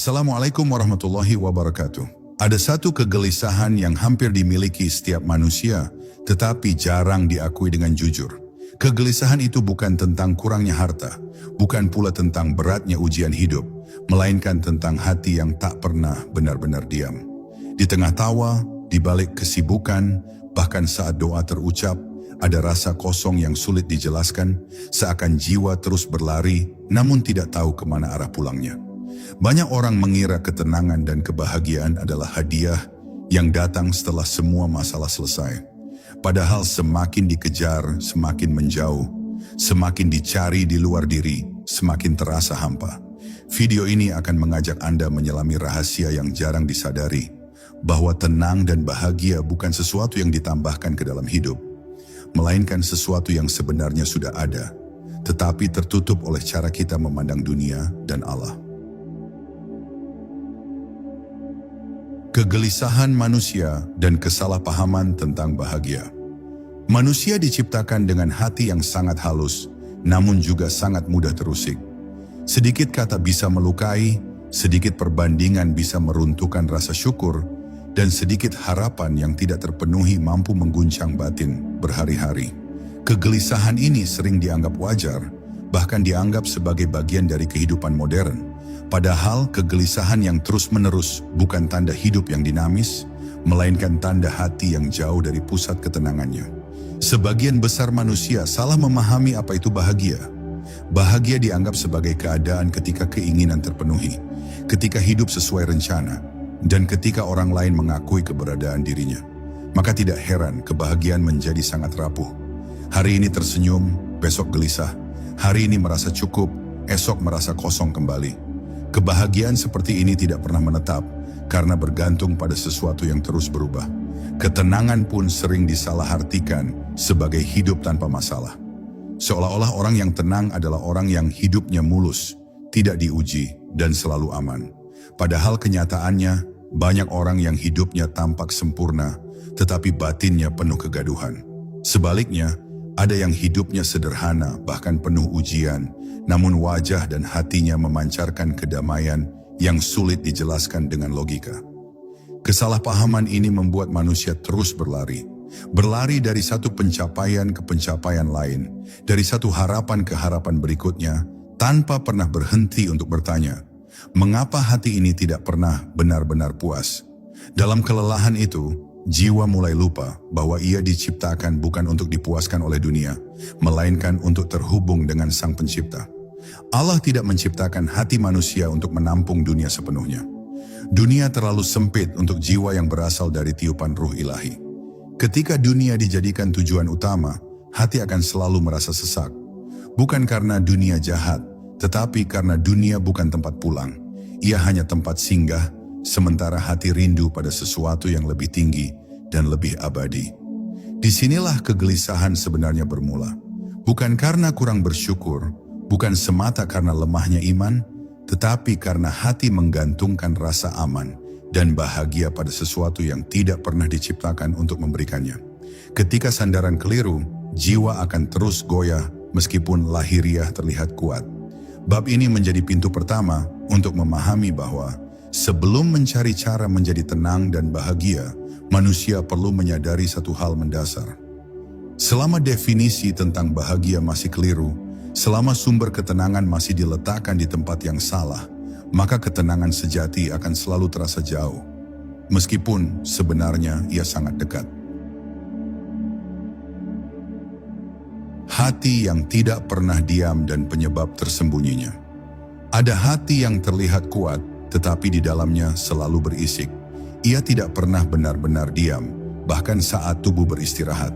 Assalamualaikum warahmatullahi wabarakatuh. Ada satu kegelisahan yang hampir dimiliki setiap manusia, tetapi jarang diakui dengan jujur. Kegelisahan itu bukan tentang kurangnya harta, bukan pula tentang beratnya ujian hidup, melainkan tentang hati yang tak pernah benar-benar diam. Di tengah tawa, di balik kesibukan, bahkan saat doa terucap, ada rasa kosong yang sulit dijelaskan, seakan jiwa terus berlari, namun tidak tahu kemana arah pulangnya. Banyak orang mengira ketenangan dan kebahagiaan adalah hadiah yang datang setelah semua masalah selesai. Padahal semakin dikejar, semakin menjauh, semakin dicari di luar diri, semakin terasa hampa. Video ini akan mengajak Anda menyelami rahasia yang jarang disadari, bahwa tenang dan bahagia bukan sesuatu yang ditambahkan ke dalam hidup, melainkan sesuatu yang sebenarnya sudah ada, tetapi tertutup oleh cara kita memandang dunia dan Allah. Kegelisahan manusia dan kesalahpahaman tentang bahagia. Manusia diciptakan dengan hati yang sangat halus, namun juga sangat mudah terusik. Sedikit kata bisa melukai, sedikit perbandingan bisa meruntuhkan rasa syukur, dan sedikit harapan yang tidak terpenuhi mampu mengguncang batin berhari-hari. Kegelisahan ini sering dianggap wajar, bahkan dianggap sebagai bagian dari kehidupan modern. Padahal kegelisahan yang terus-menerus bukan tanda hidup yang dinamis, melainkan tanda hati yang jauh dari pusat ketenangannya. Sebagian besar manusia salah memahami apa itu bahagia. Bahagia dianggap sebagai keadaan ketika keinginan terpenuhi, ketika hidup sesuai rencana, dan ketika orang lain mengakui keberadaan dirinya. Maka tidak heran kebahagiaan menjadi sangat rapuh. Hari ini tersenyum, besok gelisah. Hari ini merasa cukup, esok merasa kosong kembali. Kebahagiaan seperti ini tidak pernah menetap karena bergantung pada sesuatu yang terus berubah. Ketenangan pun sering disalahartikan sebagai hidup tanpa masalah. Seolah-olah orang yang tenang adalah orang yang hidupnya mulus, tidak diuji, dan selalu aman. Padahal kenyataannya, banyak orang yang hidupnya tampak sempurna, tetapi batinnya penuh kegaduhan. Sebaliknya, ada yang hidupnya sederhana, bahkan penuh ujian, namun wajah dan hatinya memancarkan kedamaian yang sulit dijelaskan dengan logika. Kesalahpahaman ini membuat manusia terus berlari. Berlari dari satu pencapaian ke pencapaian lain, dari satu harapan ke harapan berikutnya, tanpa pernah berhenti untuk bertanya, mengapa hati ini tidak pernah benar-benar puas? Dalam kelelahan itu, jiwa mulai lupa bahwa ia diciptakan bukan untuk dipuaskan oleh dunia, melainkan untuk terhubung dengan Sang Pencipta. Allah tidak menciptakan hati manusia untuk menampung dunia sepenuhnya. Dunia terlalu sempit untuk jiwa yang berasal dari tiupan ruh ilahi. Ketika dunia dijadikan tujuan utama, hati akan selalu merasa sesak. Bukan karena dunia jahat, tetapi karena dunia bukan tempat pulang. Ia hanya tempat singgah, sementara hati rindu pada sesuatu yang lebih tinggi dan lebih abadi. Disinilah kegelisahan sebenarnya bermula. Bukan karena kurang bersyukur, bukan semata karena lemahnya iman, tetapi karena hati menggantungkan rasa aman dan bahagia pada sesuatu yang tidak pernah diciptakan untuk memberikannya. Ketika sandaran keliru, jiwa akan terus goyah meskipun lahiriah terlihat kuat. Bab ini menjadi pintu pertama untuk memahami bahwa sebelum mencari cara menjadi tenang dan bahagia, manusia perlu menyadari satu hal mendasar. Selama definisi tentang bahagia masih keliru, selama sumber ketenangan masih diletakkan di tempat yang salah, maka ketenangan sejati akan selalu terasa jauh, meskipun sebenarnya ia sangat dekat. Hati yang tidak pernah diam dan penyebab tersembunyinya. Ada hati yang terlihat kuat, tetapi di dalamnya selalu berisik. Ia tidak pernah benar-benar diam, bahkan saat tubuh beristirahat.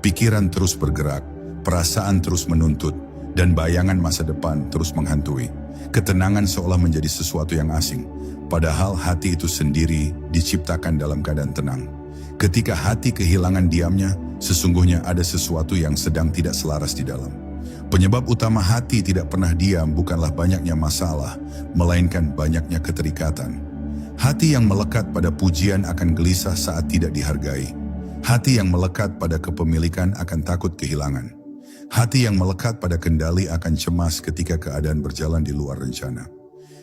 Pikiran terus bergerak, perasaan terus menuntut, dan bayangan masa depan terus menghantui. Ketenangan seolah menjadi sesuatu yang asing, padahal hati itu sendiri diciptakan dalam keadaan tenang. Ketika hati kehilangan diamnya, sesungguhnya ada sesuatu yang sedang tidak selaras di dalam. Penyebab utama hati tidak pernah diam bukanlah banyaknya masalah, melainkan banyaknya keterikatan. Hati yang melekat pada pujian akan gelisah saat tidak dihargai. Hati yang melekat pada kepemilikan akan takut kehilangan. Hati yang melekat pada kendali akan cemas ketika keadaan berjalan di luar rencana.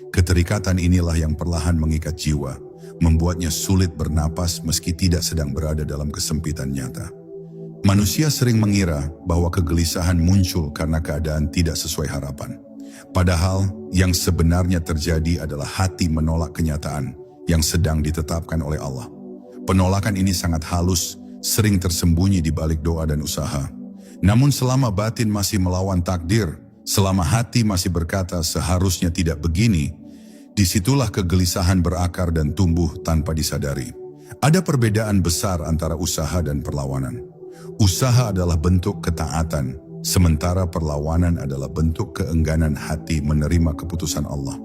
Keterikatan inilah yang perlahan mengikat jiwa, membuatnya sulit bernapas meski tidak sedang berada dalam kesempitan nyata. Manusia sering mengira bahwa kegelisahan muncul karena keadaan tidak sesuai harapan. Padahal yang sebenarnya terjadi adalah hati menolak kenyataan yang sedang ditetapkan oleh Allah. Penolakan ini sangat halus, sering tersembunyi di balik doa dan usaha. Namun selama batin masih melawan takdir, selama hati masih berkata seharusnya tidak begini, disitulah kegelisahan berakar dan tumbuh tanpa disadari. Ada perbedaan besar antara usaha dan perlawanan. Usaha adalah bentuk ketaatan, sementara perlawanan adalah bentuk keengganan hati menerima keputusan Allah.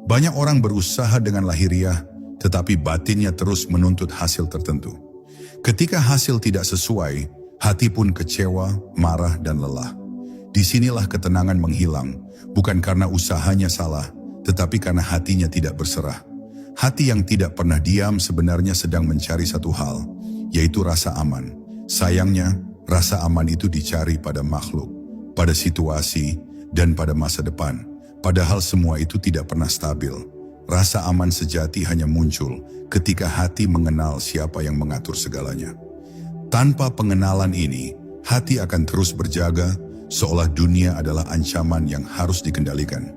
Banyak orang berusaha dengan lahiriah, tetapi batinnya terus menuntut hasil tertentu. Ketika hasil tidak sesuai, hati pun kecewa, marah, dan lelah. Disinilah ketenangan menghilang, bukan karena usahanya salah, tetapi karena hatinya tidak berserah. Hati yang tidak pernah diam sebenarnya sedang mencari satu hal, yaitu rasa aman. Sayangnya, rasa aman itu dicari pada makhluk, pada situasi, dan pada masa depan. Padahal semua itu tidak pernah stabil. Rasa aman sejati hanya muncul ketika hati mengenal siapa yang mengatur segalanya. Tanpa pengenalan ini, hati akan terus berjaga, seolah dunia adalah ancaman yang harus dikendalikan.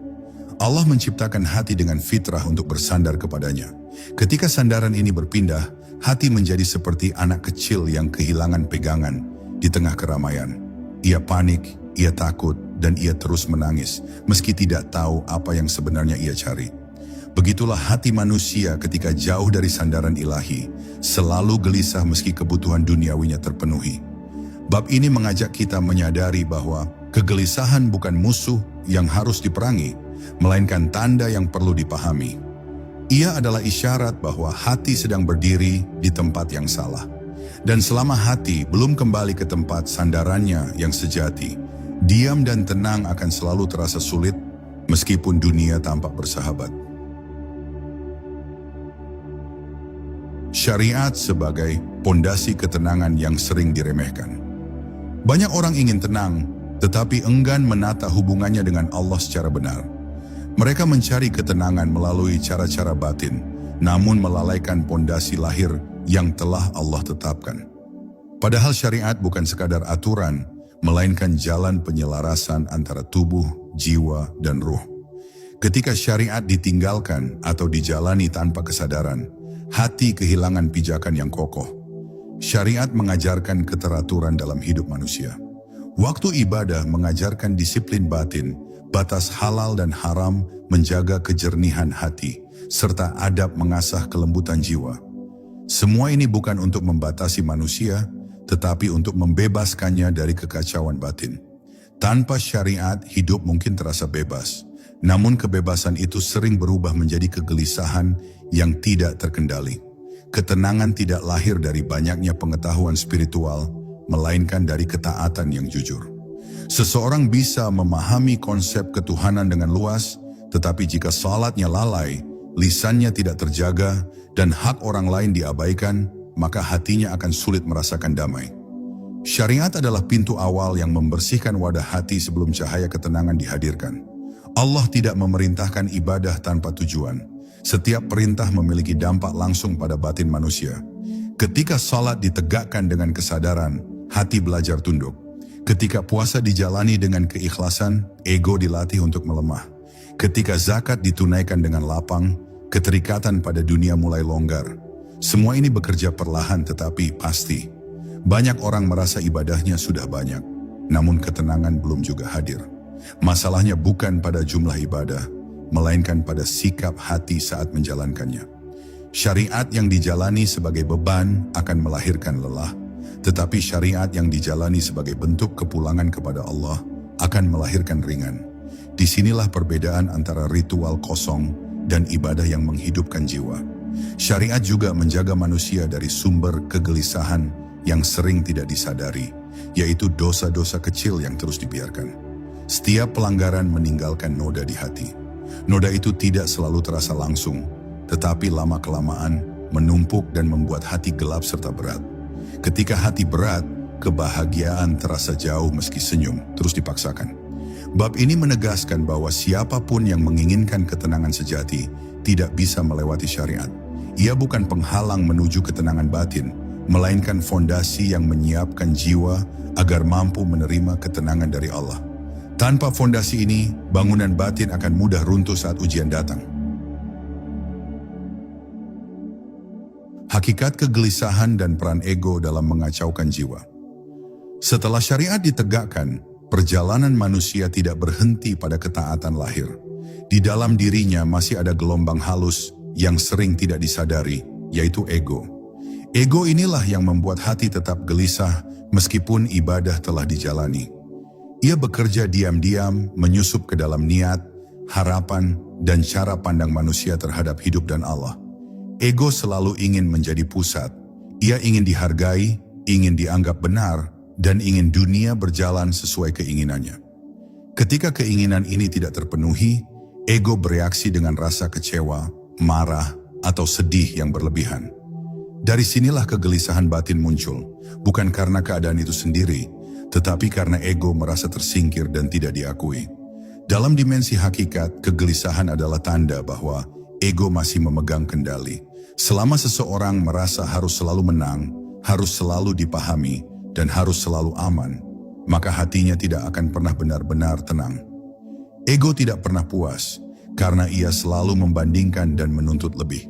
Allah menciptakan hati dengan fitrah untuk bersandar kepadanya. Ketika sandaran ini berpindah, hati menjadi seperti anak kecil yang kehilangan pegangan di tengah keramaian. Ia panik, ia takut, dan ia terus menangis, meski tidak tahu apa yang sebenarnya ia cari. Begitulah hati manusia ketika jauh dari sandaran ilahi, selalu gelisah meski kebutuhan duniawinya terpenuhi. Bab ini mengajak kita menyadari bahwa kegelisahan bukan musuh yang harus diperangi, melainkan tanda yang perlu dipahami. Ia adalah isyarat bahwa hati sedang berdiri di tempat yang salah. Dan selama hati belum kembali ke tempat sandarannya yang sejati, diam dan tenang akan selalu terasa sulit meskipun dunia tampak bersahabat. Syariat sebagai pondasi ketenangan yang sering diremehkan. Banyak orang ingin tenang, tetapi enggan menata hubungannya dengan Allah secara benar. Mereka mencari ketenangan melalui cara-cara batin, namun melalaikan pondasi lahir yang telah Allah tetapkan. Padahal syariat bukan sekadar aturan, melainkan jalan penyelarasan antara tubuh, jiwa, dan ruh. Ketika syariat ditinggalkan atau dijalani tanpa kesadaran, hati kehilangan pijakan yang kokoh. Syariat mengajarkan keteraturan dalam hidup manusia. Waktu ibadah mengajarkan disiplin batin, batas halal dan haram, menjaga kejernihan hati, serta adab mengasah kelembutan jiwa. Semua ini bukan untuk membatasi manusia, tetapi untuk membebaskannya dari kekacauan batin. Tanpa syariat, hidup mungkin terasa bebas. Namun kebebasan itu sering berubah menjadi kegelisahan yang tidak terkendali. Ketenangan tidak lahir dari banyaknya pengetahuan spiritual, melainkan dari ketaatan yang jujur. Seseorang bisa memahami konsep ketuhanan dengan luas, tetapi jika salatnya lalai, lisannya tidak terjaga, dan hak orang lain diabaikan, maka hatinya akan sulit merasakan damai. Syariat adalah pintu awal yang membersihkan wadah hati sebelum cahaya ketenangan dihadirkan. Allah tidak memerintahkan ibadah tanpa tujuan. Setiap perintah memiliki dampak langsung pada batin manusia. Ketika salat ditegakkan dengan kesadaran, hati belajar tunduk. Ketika puasa dijalani dengan keikhlasan, ego dilatih untuk melemah. Ketika zakat ditunaikan dengan lapang, keterikatan pada dunia mulai longgar. Semua ini bekerja perlahan tetapi pasti. Banyak orang merasa ibadahnya sudah banyak, namun ketenangan belum juga hadir. Masalahnya bukan pada jumlah ibadah, melainkan pada sikap hati saat menjalankannya. Syariat yang dijalani sebagai beban akan melahirkan lelah, tetapi syariat yang dijalani sebagai bentuk kepulangan kepada Allah akan melahirkan ringan. Disinilah perbedaan antara ritual kosong dan ibadah yang menghidupkan jiwa. Syariat juga menjaga manusia dari sumber kegelisahan yang sering tidak disadari, yaitu dosa-dosa kecil yang terus dibiarkan. Setiap pelanggaran meninggalkan noda di hati. Noda itu tidak selalu terasa langsung, tetapi lama-kelamaan menumpuk dan membuat hati gelap serta berat. Ketika hati berat, kebahagiaan terasa jauh meski senyum terus dipaksakan. Bab ini menegaskan bahwa siapapun yang menginginkan ketenangan sejati tidak bisa melewati syariat. Ia bukan penghalang menuju ketenangan batin, melainkan fondasi yang menyiapkan jiwa agar mampu menerima ketenangan dari Allah. Tanpa fondasi ini, bangunan batin akan mudah runtuh saat ujian datang. Hakikat kegelisahan dan peran ego dalam mengacaukan jiwa. Setelah syariat ditegakkan, perjalanan manusia tidak berhenti pada ketaatan lahir. Di dalam dirinya masih ada gelombang halus yang sering tidak disadari, yaitu ego. Ego inilah yang membuat hati tetap gelisah meskipun ibadah telah dijalani. Ia bekerja diam-diam, menyusup ke dalam niat, harapan, dan cara pandang manusia terhadap hidup dan Allah. Ego selalu ingin menjadi pusat. Ia ingin dihargai, ingin dianggap benar, dan ingin dunia berjalan sesuai keinginannya. Ketika keinginan ini tidak terpenuhi, ego bereaksi dengan rasa kecewa, marah, atau sedih yang berlebihan. Dari sinilah kegelisahan batin muncul, bukan karena keadaan itu sendiri, tetapi karena ego merasa tersingkir dan tidak diakui. Dalam dimensi hakikat, kegelisahan adalah tanda bahwa ego masih memegang kendali. Selama seseorang merasa harus selalu menang, harus selalu dipahami, dan harus selalu aman, maka hatinya tidak akan pernah benar-benar tenang. Ego tidak pernah puas, karena ia selalu membandingkan dan menuntut lebih.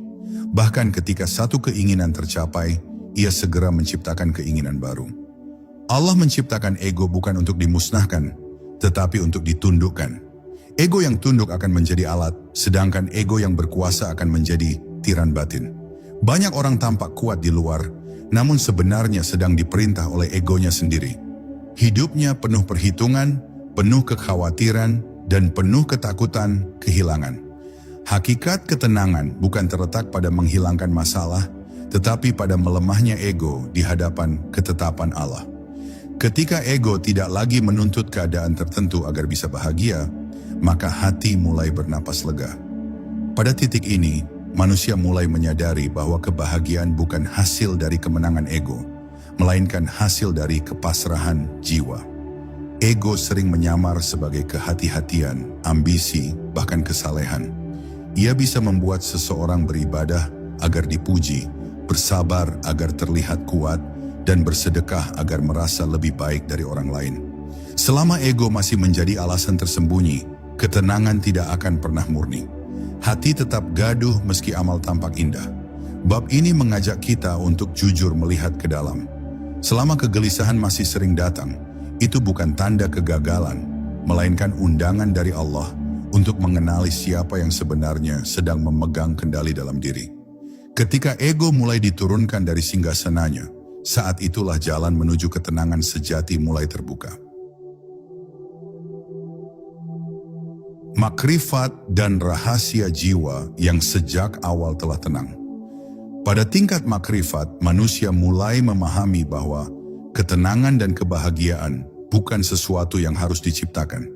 Bahkan ketika satu keinginan tercapai, ia segera menciptakan keinginan baru. Allah menciptakan ego bukan untuk dimusnahkan, tetapi untuk ditundukkan. Ego yang tunduk akan menjadi alat, sedangkan ego yang berkuasa akan menjadi tiran batin. Banyak orang tampak kuat di luar, namun sebenarnya sedang diperintah oleh egonya sendiri. Hidupnya penuh perhitungan, penuh kekhawatiran, dan penuh ketakutan kehilangan. Hakikat ketenangan bukan terletak pada menghilangkan masalah, tetapi pada melemahnya ego di hadapan ketetapan Allah. Ketika ego tidak lagi menuntut keadaan tertentu agar bisa bahagia, maka hati mulai bernapas lega. Pada titik ini, manusia mulai menyadari bahwa kebahagiaan bukan hasil dari kemenangan ego, melainkan hasil dari kepasrahan jiwa. Ego sering menyamar sebagai kehati-hatian, ambisi, bahkan kesalehan. Ia bisa membuat seseorang beribadah agar dipuji, bersabar agar terlihat kuat, dan bersedekah agar merasa lebih baik dari orang lain. Selama ego masih menjadi alasan tersembunyi, ketenangan tidak akan pernah murni. Hati tetap gaduh meski amal tampak indah. Bab ini mengajak kita untuk jujur melihat ke dalam. Selama kegelisahan masih sering datang, itu bukan tanda kegagalan, melainkan undangan dari Allah untuk mengenali siapa yang sebenarnya sedang memegang kendali dalam diri. Ketika ego mulai diturunkan dari singgasananya, saat itulah jalan menuju ketenangan sejati mulai terbuka. Makrifat dan rahasia jiwa yang sejak awal telah tenang. Pada tingkat makrifat, manusia mulai memahami bahwa ketenangan dan kebahagiaan bukan sesuatu yang harus diciptakan.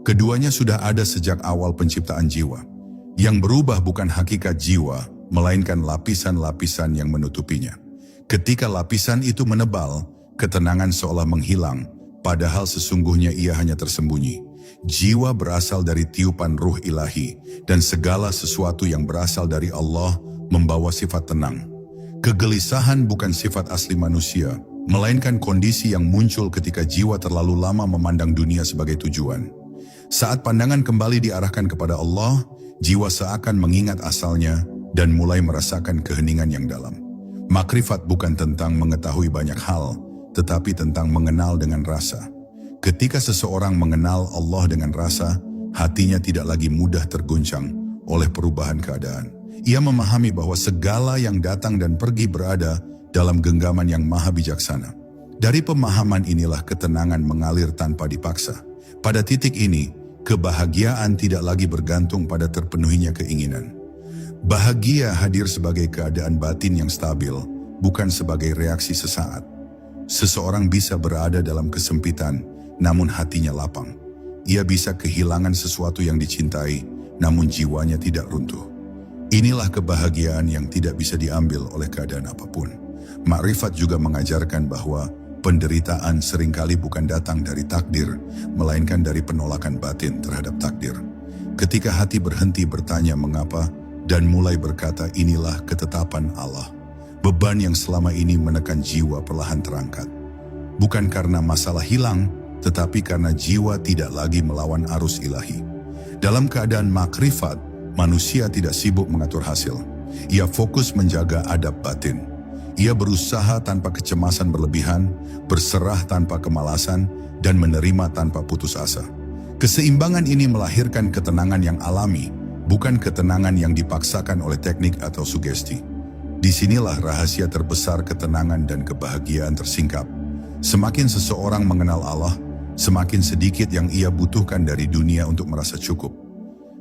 Keduanya sudah ada sejak awal penciptaan jiwa. Yang berubah bukan hakikat jiwa, melainkan lapisan-lapisan yang menutupinya. Ketika lapisan itu menebal, ketenangan seolah menghilang, padahal sesungguhnya ia hanya tersembunyi. Jiwa berasal dari tiupan ruh ilahi, dan segala sesuatu yang berasal dari Allah membawa sifat tenang. Kegelisahan bukan sifat asli manusia, melainkan kondisi yang muncul ketika jiwa terlalu lama memandang dunia sebagai tujuan. Saat pandangan kembali diarahkan kepada Allah, jiwa seakan mengingat asalnya dan mulai merasakan keheningan yang dalam. Makrifat bukan tentang mengetahui banyak hal, tetapi tentang mengenal dengan rasa. Ketika seseorang mengenal Allah dengan rasa, hatinya tidak lagi mudah terguncang oleh perubahan keadaan. Ia memahami bahwa segala yang datang dan pergi berada dalam genggaman yang maha bijaksana. Dari pemahaman inilah ketenangan mengalir tanpa dipaksa. Pada titik ini, kebahagiaan tidak lagi bergantung pada terpenuhinya keinginan. Bahagia hadir sebagai keadaan batin yang stabil, bukan sebagai reaksi sesaat. Seseorang bisa berada dalam kesempitan, namun hatinya lapang. Ia bisa kehilangan sesuatu yang dicintai, namun jiwanya tidak runtuh. Inilah kebahagiaan yang tidak bisa diambil oleh keadaan apapun. Makrifat juga mengajarkan bahwa Penderitaan seringkali bukan datang dari takdir, melainkan dari penolakan batin terhadap takdir. Ketika hati berhenti bertanya mengapa dan mulai berkata inilah ketetapan Allah, beban yang selama ini menekan jiwa perlahan terangkat. Bukan karena masalah hilang, tetapi karena jiwa tidak lagi melawan arus ilahi. Dalam keadaan makrifat, manusia tidak sibuk mengatur hasil. Ia fokus menjaga adab batin. Ia berusaha tanpa kecemasan berlebihan, berserah tanpa kemalasan, dan menerima tanpa putus asa. Keseimbangan ini melahirkan ketenangan yang alami, bukan ketenangan yang dipaksakan oleh teknik atau sugesti. Disinilah rahasia terbesar ketenangan dan kebahagiaan tersingkap. Semakin seseorang mengenal Allah, semakin sedikit yang ia butuhkan dari dunia untuk merasa cukup.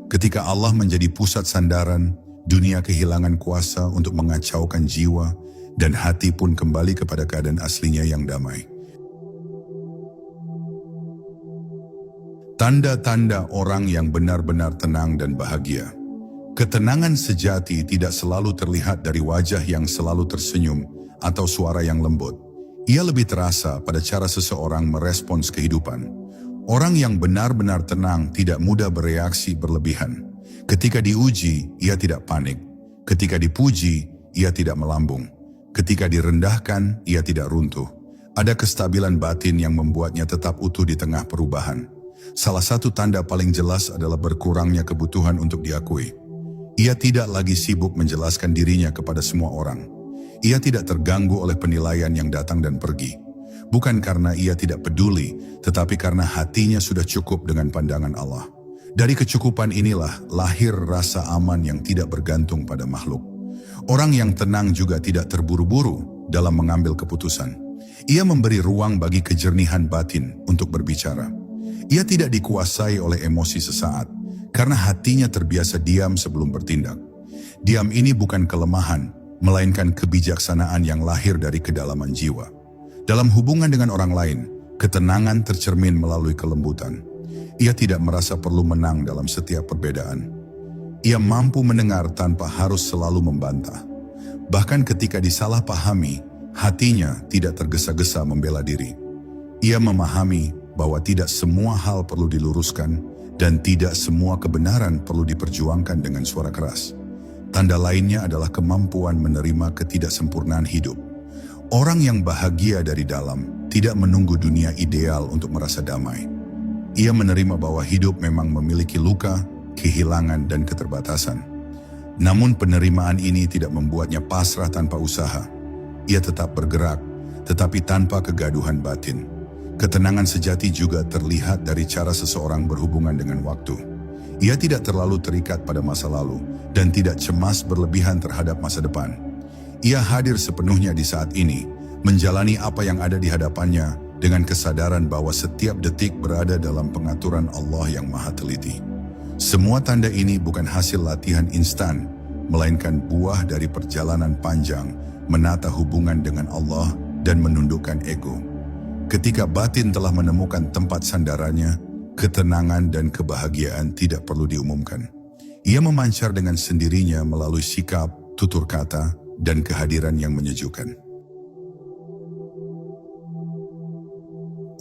Ketika Allah menjadi pusat sandaran, dunia kehilangan kuasa untuk mengacaukan jiwa, dan hati pun kembali kepada keadaan aslinya yang damai. Tanda-tanda orang yang benar-benar tenang dan bahagia. Ketenangan sejati tidak selalu terlihat dari wajah yang selalu tersenyum atau suara yang lembut. Ia lebih terasa pada cara seseorang merespons kehidupan. Orang yang benar-benar tenang tidak mudah bereaksi berlebihan. Ketika diuji, ia tidak panik. Ketika dipuji, ia tidak melambung. Ketika direndahkan, ia tidak runtuh. Ada kestabilan batin yang membuatnya tetap utuh di tengah perubahan. Salah satu tanda paling jelas adalah berkurangnya kebutuhan untuk diakui. Ia tidak lagi sibuk menjelaskan dirinya kepada semua orang. Ia tidak terganggu oleh penilaian yang datang dan pergi. Bukan karena ia tidak peduli, tetapi karena hatinya sudah cukup dengan pandangan Allah. Dari kecukupan inilah lahir rasa aman yang tidak bergantung pada makhluk. Orang yang tenang juga tidak terburu-buru dalam mengambil keputusan. Ia memberi ruang bagi kejernihan batin untuk berbicara. Ia tidak dikuasai oleh emosi sesaat, karena hatinya terbiasa diam sebelum bertindak. Diam ini bukan kelemahan, melainkan kebijaksanaan yang lahir dari kedalaman jiwa. Dalam hubungan dengan orang lain, ketenangan tercermin melalui kelembutan. Ia tidak merasa perlu menang dalam setiap perbedaan. Ia mampu mendengar tanpa harus selalu membantah. Bahkan ketika disalahpahami, hatinya tidak tergesa-gesa membela diri. Ia memahami bahwa tidak semua hal perlu diluruskan dan tidak semua kebenaran perlu diperjuangkan dengan suara keras. Tanda lainnya adalah kemampuan menerima ketidaksempurnaan hidup. Orang yang bahagia dari dalam tidak menunggu dunia ideal untuk merasa damai. Ia menerima bahwa hidup memang memiliki luka, kehilangan, dan keterbatasan. Namun penerimaan ini tidak membuatnya pasrah tanpa usaha. Ia tetap bergerak, tetapi tanpa kegaduhan batin. Ketenangan sejati juga terlihat dari cara seseorang berhubungan dengan waktu. Ia tidak terlalu terikat pada masa lalu dan tidak cemas berlebihan terhadap masa depan. Ia hadir sepenuhnya di saat ini, menjalani apa yang ada di hadapannya dengan kesadaran bahwa setiap detik berada dalam pengaturan Allah yang maha teliti. Semua tanda ini bukan hasil latihan instan, melainkan buah dari perjalanan panjang menata hubungan dengan Allah dan menundukkan ego. Ketika batin telah menemukan tempat sandarannya, ketenangan dan kebahagiaan tidak perlu diumumkan. Ia memancar dengan sendirinya melalui sikap, tutur kata, dan kehadiran yang menyejukkan.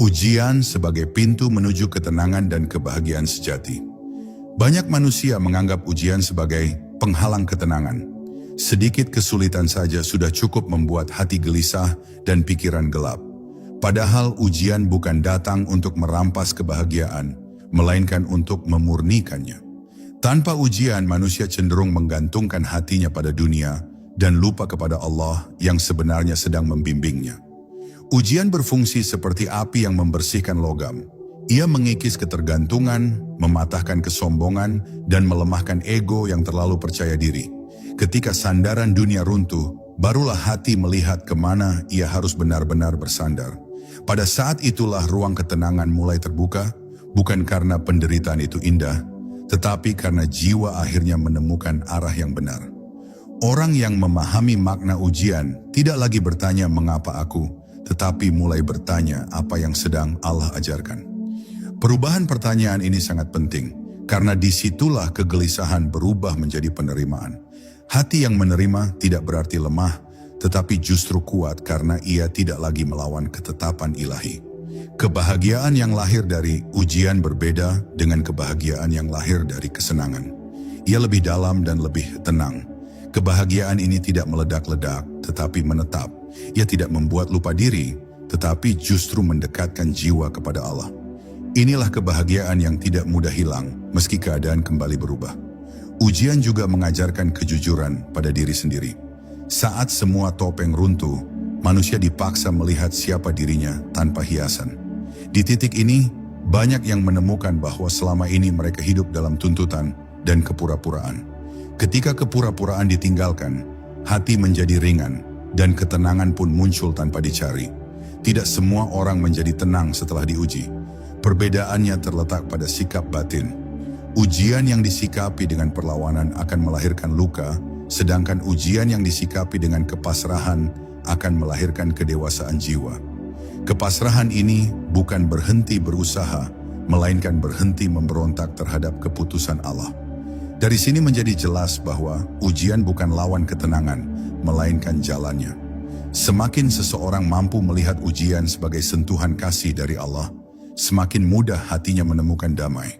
Ujian sebagai pintu menuju ketenangan dan kebahagiaan sejati. Banyak manusia menganggap ujian sebagai penghalang ketenangan. Sedikit kesulitan saja sudah cukup membuat hati gelisah dan pikiran gelap. Padahal ujian bukan datang untuk merampas kebahagiaan, melainkan untuk memurnikannya. Tanpa ujian, manusia cenderung menggantungkan hatinya pada dunia dan lupa kepada Allah yang sebenarnya sedang membimbingnya. Ujian berfungsi seperti api yang membersihkan logam. Ia mengikis ketergantungan, mematahkan kesombongan, dan melemahkan ego yang terlalu percaya diri. Ketika sandaran dunia runtuh, barulah hati melihat kemana ia harus benar-benar bersandar. Pada saat itulah ruang ketenangan mulai terbuka, bukan karena penderitaan itu indah, tetapi karena jiwa akhirnya menemukan arah yang benar. Orang yang memahami makna ujian tidak lagi bertanya mengapa aku, tetapi mulai bertanya apa yang sedang Allah ajarkan. Perubahan pertanyaan ini sangat penting, karena disitulah kegelisahan berubah menjadi penerimaan. Hati yang menerima tidak berarti lemah, tetapi justru kuat karena ia tidak lagi melawan ketetapan ilahi. Kebahagiaan yang lahir dari ujian berbeda dengan kebahagiaan yang lahir dari kesenangan. Ia lebih dalam dan lebih tenang. Kebahagiaan ini tidak meledak-ledak, tetapi menetap. Ia tidak membuat lupa diri, tetapi justru mendekatkan jiwa kepada Allah. Inilah kebahagiaan yang tidak mudah hilang, meski keadaan kembali berubah. Ujian juga mengajarkan kejujuran pada diri sendiri. Saat semua topeng runtuh, manusia dipaksa melihat siapa dirinya tanpa hiasan. Di titik ini, banyak yang menemukan bahwa selama ini mereka hidup dalam tuntutan dan kepura-puraan. Ketika kepura-puraan ditinggalkan, hati menjadi ringan dan ketenangan pun muncul tanpa dicari. Tidak semua orang menjadi tenang setelah diuji. Perbedaannya terletak pada sikap batin. Ujian yang disikapi dengan perlawanan akan melahirkan luka, sedangkan ujian yang disikapi dengan kepasrahan akan melahirkan kedewasaan jiwa. Kepasrahan ini bukan berhenti berusaha, melainkan berhenti memberontak terhadap keputusan Allah. Dari sini menjadi jelas bahwa ujian bukan lawan ketenangan, melainkan jalannya. Semakin seseorang mampu melihat ujian sebagai sentuhan kasih dari Allah, semakin mudah hatinya menemukan damai.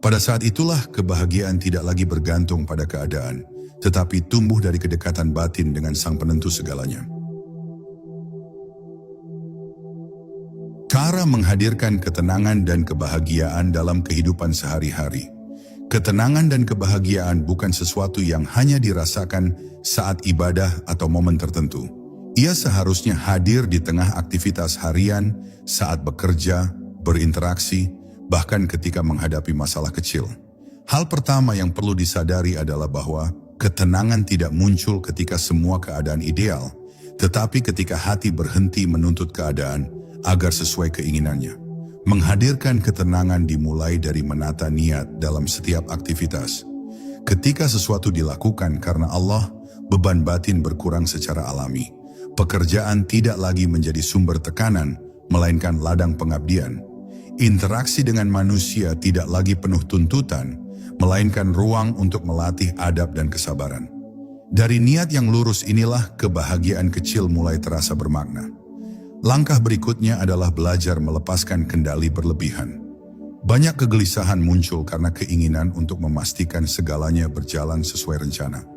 Pada saat itulah kebahagiaan tidak lagi bergantung pada keadaan, tetapi tumbuh dari kedekatan batin dengan Sang Penentu segalanya. Cara menghadirkan ketenangan dan kebahagiaan dalam kehidupan sehari-hari. Ketenangan dan kebahagiaan bukan sesuatu yang hanya dirasakan saat ibadah atau momen tertentu. Ia seharusnya hadir di tengah aktivitas harian, saat bekerja, berinteraksi, bahkan ketika menghadapi masalah kecil. Hal pertama yang perlu disadari adalah bahwa ketenangan tidak muncul ketika semua keadaan ideal, tetapi ketika hati berhenti menuntut keadaan agar sesuai keinginannya. Menghadirkan ketenangan dimulai dari menata niat dalam setiap aktivitas. Ketika sesuatu dilakukan karena Allah, beban batin berkurang secara alami. Pekerjaan tidak lagi menjadi sumber tekanan, melainkan ladang pengabdian. Interaksi dengan manusia tidak lagi penuh tuntutan, melainkan ruang untuk melatih adab dan kesabaran. Dari niat yang lurus inilah kebahagiaan kecil mulai terasa bermakna. Langkah berikutnya adalah belajar melepaskan kendali berlebihan. Banyak kegelisahan muncul karena keinginan untuk memastikan segalanya berjalan sesuai rencana.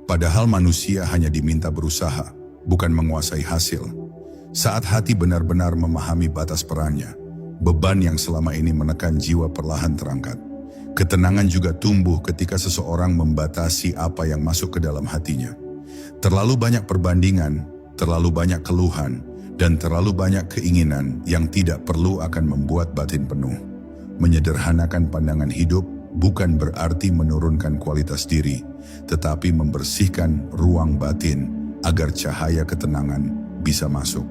Padahal manusia hanya diminta berusaha, bukan menguasai hasil. Saat hati benar-benar memahami batas perannya, beban yang selama ini menekan jiwa perlahan terangkat. Ketenangan juga tumbuh ketika seseorang membatasi apa yang masuk ke dalam hatinya. Terlalu banyak perbandingan, terlalu banyak keluhan, dan terlalu banyak keinginan yang tidak perlu akan membuat batin penuh. Menyederhanakan pandangan hidup bukan berarti menurunkan kualitas diri, tetapi membersihkan ruang batin agar cahaya ketenangan bisa masuk.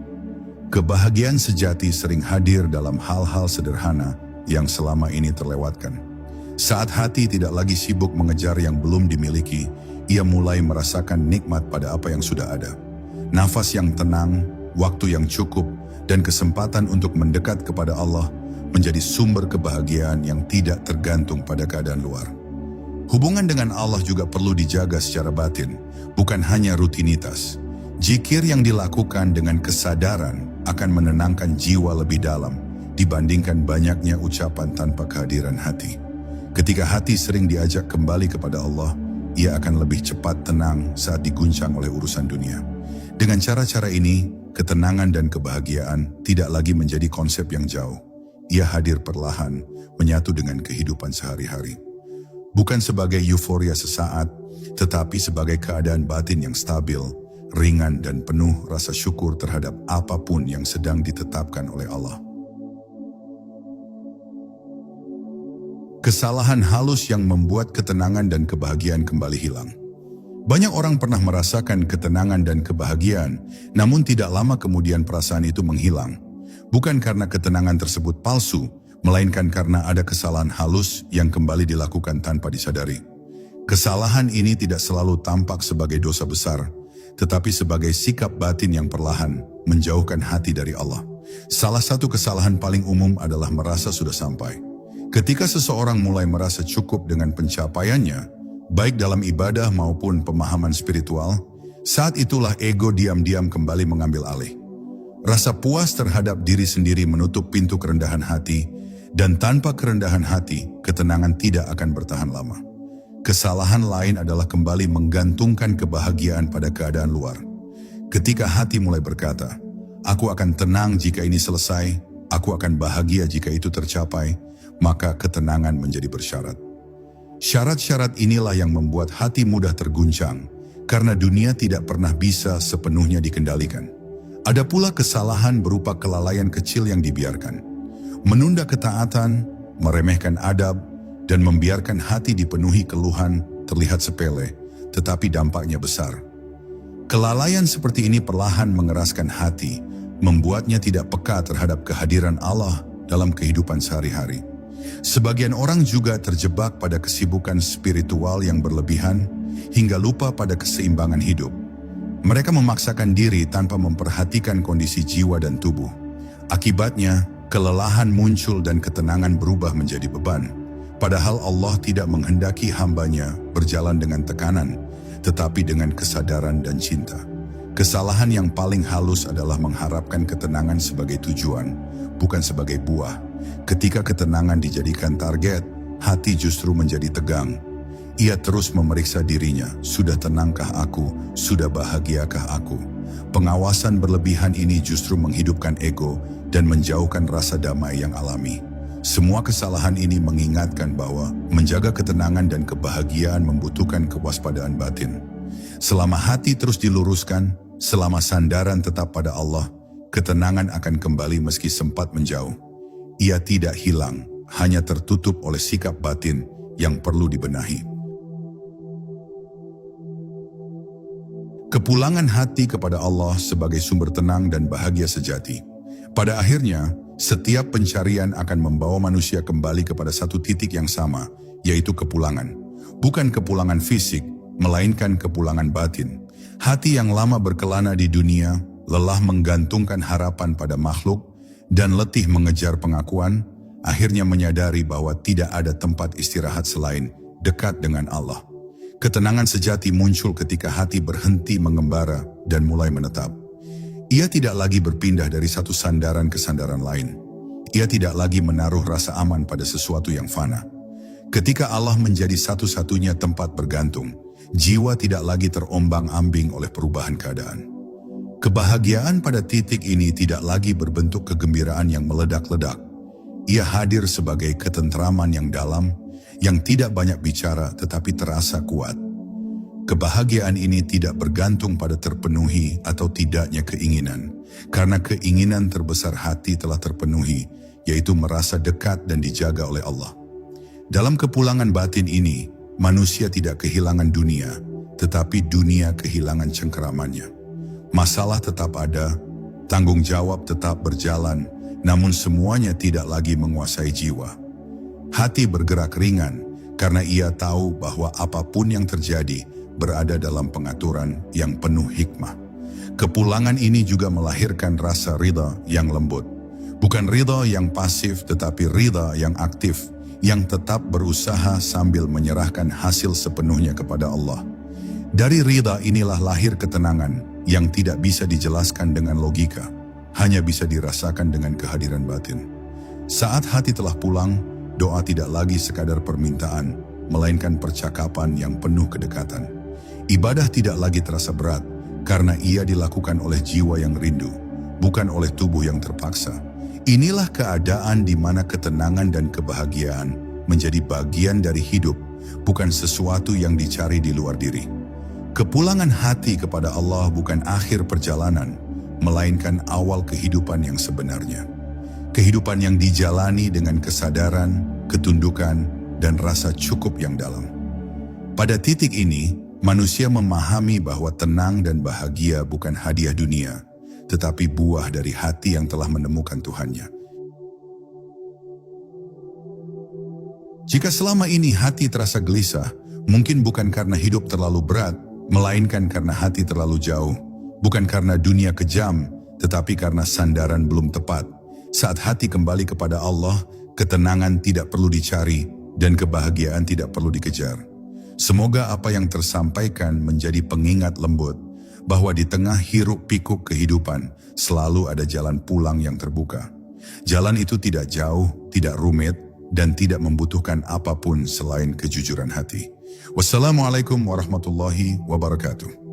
Kebahagiaan sejati sering hadir dalam hal-hal sederhana yang selama ini terlewatkan. Saat hati tidak lagi sibuk mengejar yang belum dimiliki, ia mulai merasakan nikmat pada apa yang sudah ada. Nafas yang tenang, waktu yang cukup, dan kesempatan untuk mendekat kepada Allah menjadi sumber kebahagiaan yang tidak tergantung pada keadaan luar. Hubungan dengan Allah juga perlu dijaga secara batin, bukan hanya rutinitas. Zikir yang dilakukan dengan kesadaran akan menenangkan jiwa lebih dalam dibandingkan banyaknya ucapan tanpa kehadiran hati. Ketika hati sering diajak kembali kepada Allah, ia akan lebih cepat tenang saat diguncang oleh urusan dunia. Dengan cara-cara ini, ketenangan dan kebahagiaan tidak lagi menjadi konsep yang jauh. Ia hadir perlahan, menyatu dengan kehidupan sehari-hari. Bukan sebagai euforia sesaat, tetapi sebagai keadaan batin yang stabil, ringan dan penuh rasa syukur terhadap apapun yang sedang ditetapkan oleh Allah. Kesalahan halus yang membuat ketenangan dan kebahagiaan kembali hilang. Banyak orang pernah merasakan ketenangan dan kebahagiaan, namun tidak lama kemudian perasaan itu menghilang. Bukan karena ketenangan tersebut palsu, melainkan karena ada kesalahan halus yang kembali dilakukan tanpa disadari. Kesalahan ini tidak selalu tampak sebagai dosa besar, tetapi sebagai sikap batin yang perlahan menjauhkan hati dari Allah. Salah satu kesalahan paling umum adalah merasa sudah sampai. Ketika seseorang mulai merasa cukup dengan pencapaiannya, baik dalam ibadah maupun pemahaman spiritual, Saat itulah ego diam-diam kembali mengambil alih. Rasa puas terhadap diri sendiri menutup pintu kerendahan hati, dan tanpa kerendahan hati, ketenangan tidak akan bertahan lama. Kesalahan lain adalah kembali menggantungkan kebahagiaan pada keadaan luar. Ketika hati mulai berkata, "Aku akan tenang jika ini selesai, aku akan bahagia jika itu tercapai," maka ketenangan menjadi bersyarat. Syarat-syarat inilah yang membuat hati mudah terguncang, karena dunia tidak pernah bisa sepenuhnya dikendalikan. Ada pula kesalahan berupa kelalaian kecil yang dibiarkan. Menunda ketaatan, meremehkan adab, dan membiarkan hati dipenuhi keluhan terlihat sepele, tetapi dampaknya besar. Kelalaian seperti ini perlahan mengeraskan hati, membuatnya tidak peka terhadap kehadiran Allah dalam kehidupan sehari-hari. Sebagian orang juga terjebak pada kesibukan spiritual yang berlebihan, hingga lupa pada keseimbangan hidup. Mereka memaksakan diri tanpa memperhatikan kondisi jiwa dan tubuh. Akibatnya, kelelahan muncul dan ketenangan berubah menjadi beban. Padahal Allah tidak menghendaki hamba-Nya berjalan dengan tekanan, tetapi dengan kesadaran dan cinta. Kesalahan yang paling halus adalah mengharapkan ketenangan sebagai tujuan, bukan sebagai buah. Ketika ketenangan dijadikan target, hati justru menjadi tegang. Ia terus memeriksa dirinya, sudah tenangkah aku, sudah bahagiakah aku? Pengawasan berlebihan ini justru menghidupkan ego dan menjauhkan rasa damai yang alami. Semua kesalahan ini mengingatkan bahwa menjaga ketenangan dan kebahagiaan membutuhkan kewaspadaan batin. Selama hati terus diluruskan, selama sandaran tetap pada Allah, ketenangan akan kembali meski sempat menjauh. Ia tidak hilang, hanya tertutup oleh sikap batin yang perlu dibenahi. Kepulangan hati kepada Allah sebagai sumber tenang dan bahagia sejati. Pada akhirnya, setiap pencarian akan membawa manusia kembali kepada satu titik yang sama, yaitu kepulangan. Bukan kepulangan fisik, melainkan kepulangan batin. Hati yang lama berkelana di dunia, lelah menggantungkan harapan pada makhluk, dan letih mengejar pengakuan, akhirnya menyadari bahwa tidak ada tempat istirahat selain dekat dengan Allah. Ketenangan sejati muncul ketika hati berhenti mengembara dan mulai menetap. Ia tidak lagi berpindah dari satu sandaran ke sandaran lain. Ia tidak lagi menaruh rasa aman pada sesuatu yang fana. Ketika Allah menjadi satu-satunya tempat bergantung, jiwa tidak lagi terombang-ambing oleh perubahan keadaan. Kebahagiaan pada titik ini tidak lagi berbentuk kegembiraan yang meledak-ledak. Ia hadir sebagai ketentraman yang dalam, yang tidak banyak bicara tetapi terasa kuat. Kebahagiaan ini tidak bergantung pada terpenuhi atau tidaknya keinginan, karena keinginan terbesar hati telah terpenuhi, yaitu merasa dekat dan dijaga oleh Allah. Dalam kepulangan batin ini, manusia tidak kehilangan dunia, tetapi dunia kehilangan cengkeramannya. Masalah tetap ada, tanggung jawab tetap berjalan, namun semuanya tidak lagi menguasai jiwa. Hati bergerak ringan karena ia tahu bahwa apapun yang terjadi berada dalam pengaturan yang penuh hikmah. Kepulangan ini juga melahirkan rasa ridha yang lembut. Bukan ridha yang pasif tetapi ridha yang aktif, yang tetap berusaha sambil menyerahkan hasil sepenuhnya kepada Allah. Dari ridha inilah lahir ketenangan yang tidak bisa dijelaskan dengan logika, hanya bisa dirasakan dengan kehadiran batin. Saat hati telah pulang, doa tidak lagi sekadar permintaan, melainkan percakapan yang penuh kedekatan. Ibadah tidak lagi terasa berat, karena ia dilakukan oleh jiwa yang rindu, bukan oleh tubuh yang terpaksa. Inilah keadaan di mana ketenangan dan kebahagiaan menjadi bagian dari hidup, bukan sesuatu yang dicari di luar diri. Kepulangan hati kepada Allah bukan akhir perjalanan, melainkan awal kehidupan yang sebenarnya. Kehidupan yang dijalani dengan kesadaran, ketundukan, dan rasa cukup yang dalam. Pada titik ini, manusia memahami bahwa tenang dan bahagia bukan hadiah dunia, tetapi buah dari hati yang telah menemukan Tuhannya. Jika selama ini hati terasa gelisah, mungkin bukan karena hidup terlalu berat, melainkan karena hati terlalu jauh. Bukan karena dunia kejam, tetapi karena sandaran belum tepat. Saat hati kembali kepada Allah, ketenangan tidak perlu dicari dan kebahagiaan tidak perlu dikejar. Semoga apa yang tersampaikan menjadi pengingat lembut, bahwa di tengah hiruk pikuk kehidupan selalu ada jalan pulang yang terbuka. Jalan itu tidak jauh, tidak rumit, dan tidak membutuhkan apapun selain kejujuran hati. Wassalamualaikum warahmatullahi wabarakatuh.